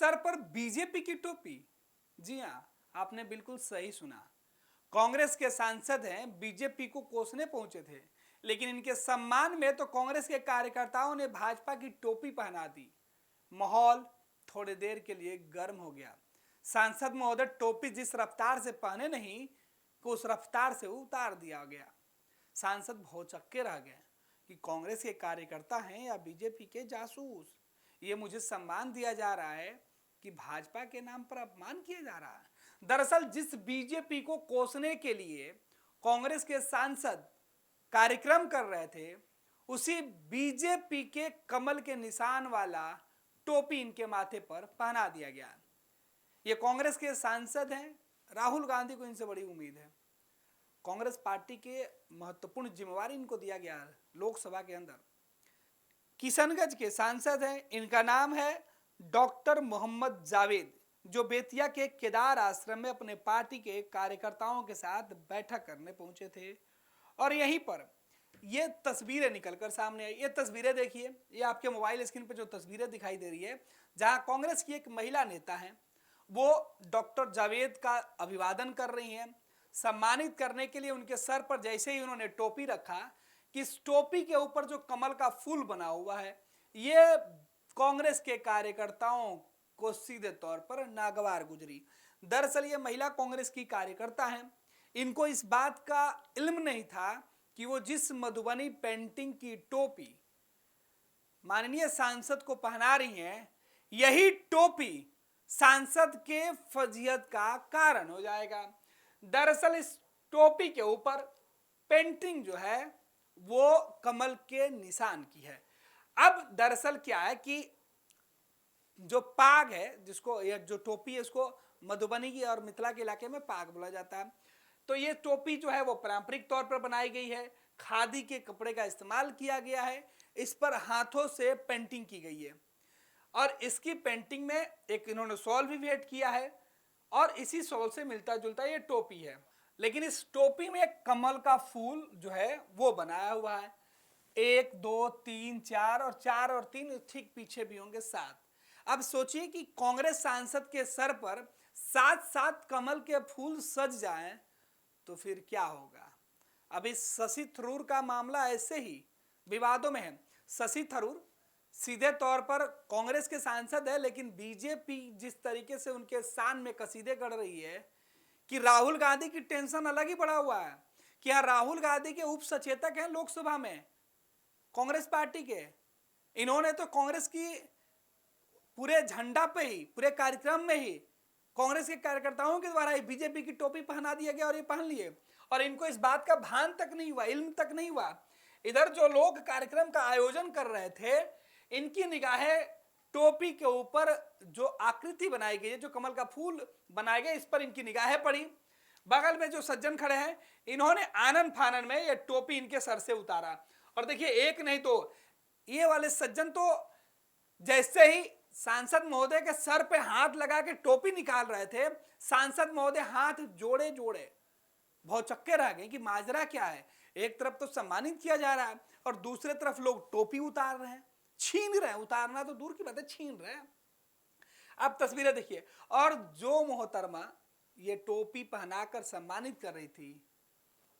Sir पर BJP की टोपी। जी हां, आपने बिल्कुल सही सुना। कांग्रेस के सांसद हैं, बीजेपी को कोसने पहुंचे थे, लेकिन इनके सम्मान में तो कांग्रेस के कार्यकर्ताओं ने भाजपा की टोपी पहना दी। माहौल थोड़ी देर के लिए गर्म हो गया। सांसद महोदय टोपी जिस रफ्तार से पहने नहीं कि उस रफ्तार से उतार दिया गया। सांसद भौचक्के रह गए कि कांग्रेस के कार्यकर्ता हैं या बीजेपी के जासूस। ये मुझे सम्मान दिया जा रहा है कि भाजपा के नाम पर अपमान किया जा रहा है। दरअसल जिस बीजेपी को कोसने के लिए कांग्रेस के सांसद कार्यक्रम कर रहे थे, उसी बीजेपी के कमल के निशान वाला टोपी इनके माथे पर पहना दिया गया। ये कांग्रेस के सांसद हैं, राहुल गांधी को इनसे बड़ी उम्मीद है। कांग्रेस पार्टी के महत्वपूर्ण जिम्मेवारी इनको दिया गया है लोकसभा के अंदर। किशनगंज के सांसद हैं, इनका नाम है डॉक्टर मोहम्मद जावेद, जो बेतिया के केदार आश्रम में अपने पार्टी के कार्यकर्ताओं के साथ बैठक करने पहुंचे थे। और यहीं पर ये तस्वीरें निकलकर सामने आई। ये तस्वीरें देखिए, ये आपके मोबाइल स्क्रीन पर जो तस्वीरें दिखाई दे रही है, जहां कांग्रेस की एक महिला नेता है, वो डॉक्टर जावेद का अभिवादन कर रही हैं। सम्मानित करने के लिए उनके सर पर जैसे ही उन्होंने टोपी रखा कि इस टोपी के ऊपर जो कमल का फूल बना हुआ है, ये कांग्रेस के कार्यकर्ताओं को सीधे तौर पर नागवार गुजरी। दरअसल ये महिला कांग्रेस की कार्यकर्ता हैं। इनको इस बात का इल्म नहीं था कि वो जिस मधुबनी पेंटिंग की टोपी माननीय सांसद को पहना रही हैं, यही टोपी सांसद के फजीहत का कारण हो जाएगा। दरअसल इस टोपी के ऊपर पेंटिंग जो है वो कमल के निशान की है। अब दरअसल क्या है कि जो पाग है, जिसको ये जो टोपी है, उसको मधुबनी की और मिथिला के इलाके में पाग बोला जाता है। तो ये टोपी जो है वो पारंपरिक तौर पर बनाई गई है, खादी के कपड़े का इस्तेमाल किया गया है, इस पर हाथों से पेंटिंग की गई है और इसकी पेंटिंग में एक इन्होंने शॉल भी भेंट किया है और इसी शॉल से मिलता जुलता ये टोपी है। लेकिन इस टोपी में एक कमल का फूल जो है वो बनाया हुआ है। 1 2 3 4 और 4 और 3 ठीक पीछे भी होंगे 7। अब सोचिए कि कांग्रेस सांसद के सर पर 7-7 कमल के फूल सज जाएं तो फिर क्या होगा। अब इस शशि थरूर का मामला ऐसे ही विवादों में है। शशि थरूर सीधे तौर पर कांग्रेस के सांसद है, लेकिन बीजेपी जिस तरीके से उनके शान में कसीदे गढ़ रही है कि राहुल गांधी की टेंशन अलग ही बढ़ा हुआ है कि यहाँ राहुल गांधी के उप सचेतक हैं लोकसभा में कांग्रेस पार्टी के। इन्होंने तो कांग्रेस की पूरे झंडा पे ही, पूरे कार्यक्रम में ही कांग्रेस के कार्यकर्ताओं के द्वारा बीजेपी की टोपी पहना दिया गया और ये पहन लिए और इनको इस बात का भान तक नहीं हुआ, इल्म तक नहीं हुआ। इधर जो लोग कार्यक्रम का आयोजन कर रहे थे, इनकी निगाहें टोपी के ऊपर जो आकृति बनाई गई है, जो कमल का फूल बनाए गए, इस पर इनकी निगाहें पड़ी। बगल में जो सज्जन खड़े हैं, इन्होंने आनन फानन में ये टोपी इनके सर से उतारा। और देखिए, एक नहीं तो ये वाले सज्जन तो जैसे ही सांसद महोदय के सर पे हाथ लगा के टोपी निकाल रहे थे, सांसद महोदय हाथ जोड़े जोड़े भौचक्के रह गए कि माजरा क्या है। एक तरफ तो सम्मानित किया जा रहा है और दूसरे तरफ लोग टोपी उतार रहे हैं, छीन रहे हैं। उतारना तो दूर की बात है, छीन रहे हैं। अब तस्वीरें देखिए, और जो मोहतरमा ये टोपी पहनाकर सम्मानित कर रही थी,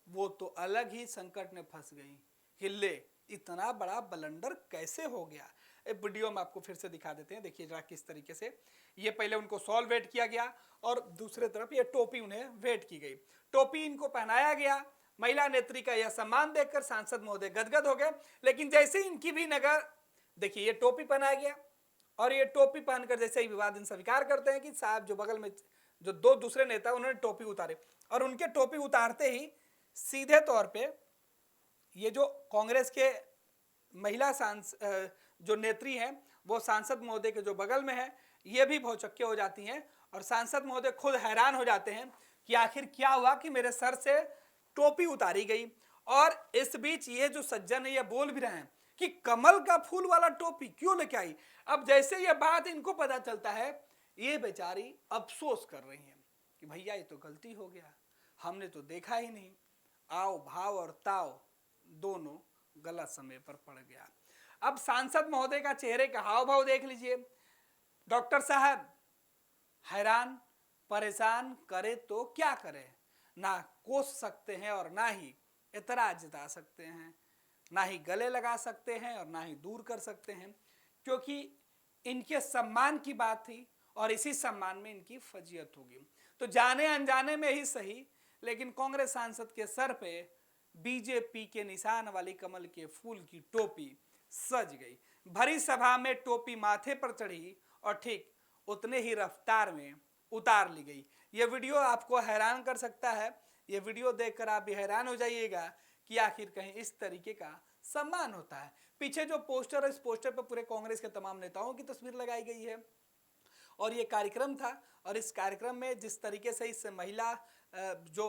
वो तो अलग ही संकट में फंस गई। हिल्ले, इतना बड़ा ब्लंडर कैसे हो गया। एक वीडियो में आपको फिर से दिखा देते हैं, देखिए जरा किस तरीके से ये पहले उनको शॉल वेट किया गया और दूसरे तरफ ये टोपी उन्हें वेट की गई। टोपी इनको पहनाया गया। महिला नेत्री का यह सम्मान देखकर सांसद महोदय गदगद हो गए। लेकिन जैसे ही इनकी भी नजर, देखिए ये टोपी पहनाया गया और ये टोपी पहनकर जैसे ही विवाद स्वीकार करते हैं कि साहब जो बगल में जो दो दूसरे नेता उन्होंने टोपी उतारे और उनके टोपी उतारते ही सीधे तौर पे ये जो कांग्रेस के महिला सांसद जो नेत्री हैं, वो सांसद महोदय के जो बगल में है, ये भी भौचक्के हो जाती हैं और सांसद महोदय खुद हैरान हो जाते हैं कि आखिर क्या हुआ कि मेरे सर से टोपी उतारी गई। और इस बीच ये जो सज्जन है ये बोल भी रहे हैं कि कमल का फूल वाला टोपी क्यों लेके आई। अब जैसे ये बात इनको पता चलता है, ये बेचारी अफसोस कर रही हैं कि भैया ये तो गलती हो गया, हमने तो देखा ही नहीं। आओ भाव और ताव दोनों गलत समय पर पड़ गया। अब सांसद महोदय का चेहरे का हाव भाव देख लीजिए। डॉक्टर साहब, हैरान परेशान करे तो क्या करे, ना कोस सकते हैं और ना ही एतराज जता सकते हैं, ना ही गले लगा सकते हैं और ना ही दूर कर सकते हैं, क्योंकि इनके सम्मान की बात थी और इसी सम्मान में इनकी फजीयत होगी। तो जाने अनजाने में ही सही, लेकिन कांग्रेस सांसद के सर पे बीजेपी के निशान वाली कमल के फूल की टोपी सज गई। भरी सभा में टोपी माथे पर चढ़ी और ठीक उतने ही रफ्तार में उतार ली गई। यह वीडियो आपको हैरान कर सकता है। यह वीडियो देखकर आप भी हैरान हो जाइएगा कि आखिर कहीं इस तरीके का सम्मान होता है। पीछे जो पोस्टर है, इस पोस्टर पर पूरे कांग्रेस के तमाम नेताओं की तस्वीर लगाई गई है और ये कार्यक्रम था। और इस कार्यक्रम में जिस तरीके से इस महिला जो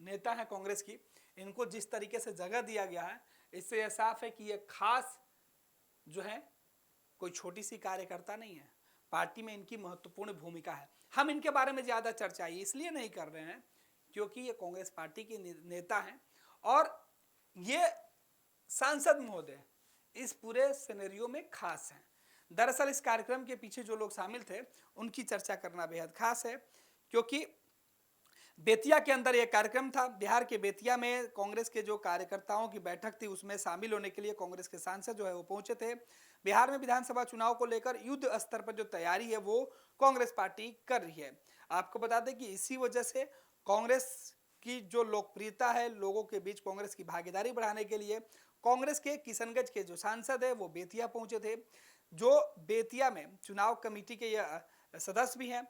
नेता है कांग्रेस की, इनको जिस तरीके से जगह दिया गया है, इससे यह साफ है कि ये खास जो है कोई छोटी सी कार्यकर्ता नहीं है। पार्टी में इनकी महत्वपूर्ण भूमिका है। हम इनके बारे में ज्यादा चर्चा इसलिए नहीं कर रहे हैं क्योंकि ये कांग्रेस पार्टी के नेता हैं और ये सांसद महोदय इस पूरे सिनेरियो में खास हैं। दरअसल इस कार्यक्रम के पीछे जो लोग शामिल थे उनकी चर्चा करना बेहद खास है, क्योंकि बेतिया के अंदर यह कार्यक्रम था। बिहार के बेतिया में कांग्रेस के जो कार्यकर्ताओं की बैठक थी, उसमें शामिल होने के लिए कांग्रेस के सांसद जो है वो पहुंचे थे। बिहार में विधानसभा चुनाव को लेकर युद्ध स्तर पर जो तैयारी है वो कांग्रेस पार्टी कर रही है। आपको बता दें कि इसी वजह से कांग्रेस की जो लोकप्रियता है, लोगों के बीच कांग्रेस की भागीदारी बढ़ाने के लिए कांग्रेस के किशनगंज के जो सांसद है वो बेतिया पहुंचे थे। जो बेतिया में चुनाव कमेटी के सदस्य भी हैं,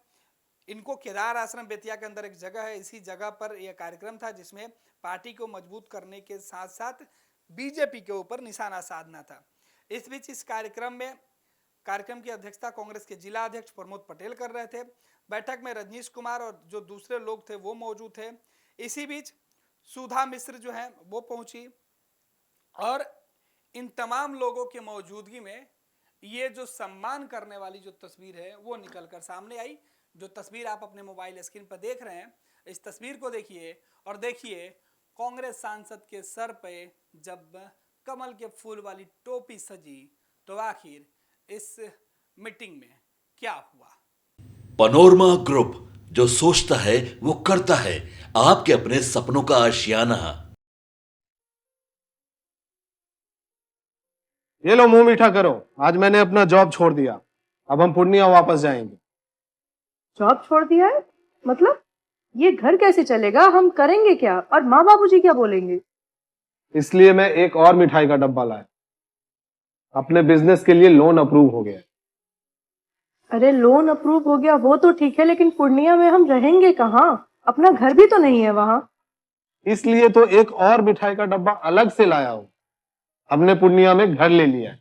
इनको केदार आश्रम बेतिया के अंदर एक जगह है, इसी जगह पर यह कार्यक्रम था जिसमें पार्टी को मजबूत करने के साथ साथ बीजेपी के ऊपर निशाना साधना था। इस बीच इस कार्यक्रम की अध्यक्षता कांग्रेस के जिला अध्यक्ष प्रमोद पटेल कर रहे थे। बैठक में रजनीश कुमार और जो दूसरे लोग थे वो मौजूद थे। इसी बीच सुधा मिश्र जो है वो पहुंची और इन तमाम लोगों की मौजूदगी में ये जो सम्मान करने वाली जो तस्वीर है वो निकलकर सामने आई। जो तस्वीर आप अपने मोबाइल स्क्रीन पर देख रहे हैं, इस तस्वीर को देखिए और देखिए कांग्रेस सांसद के सर पे जब कमल के फूल वाली टोपी सजी तो आखिर इस मीटिंग में क्या हुआ। पैनोरमा ग्रुप, जो सोचता है वो करता है। आपके अपने सपनों का आशियाना। ये लो मुंह मीठा करो, आज मैंने अपना जॉब छोड़ दिया। अब हम पूर्णिया वापस जाएंगे। जॉब छोड़ दिया है? मतलब ये घर कैसे चलेगा? हम करेंगे क्या? और माँ बाबूजी क्या बोलेंगे? इसलिए मैं एक और मिठाई का डब्बा लाया। अपने बिजनेस के लिए लोन अप्रूव हो गया। अरे लोन अप्रूव हो गया वो तो ठीक है, लेकिन पूर्णिया में हम रहेंगे कहाँ? अपना घर भी तो नहीं है वहाँ। इसलिए तो एक और मिठाई का डब्बा अलग से लाया हूँ। हमने पूर्णिया में घर ले लिया है,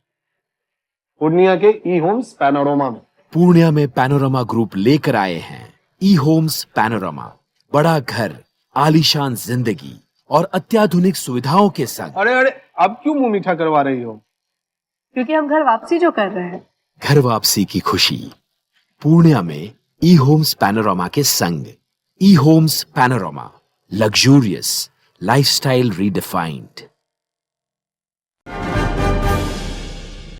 पूर्णिया के ई होम्स पैनोरमा में। पूर्णिया में पैनोरमा ग्रुप लेकर आए हैं ई होम्स पैनोरमा। बड़ा घर, आलीशान जिंदगी और अत्याधुनिक सुविधाओं के संग। अरे अब क्यों मुंह मीठा करवा रही हो? क्योंकि हम घर वापसी जो कर रहे हैं। घर वापसी की खुशी पूर्णिया में ई होम्स पैनोरमा के संग। ई homes panorama, luxurious lifestyle redefined.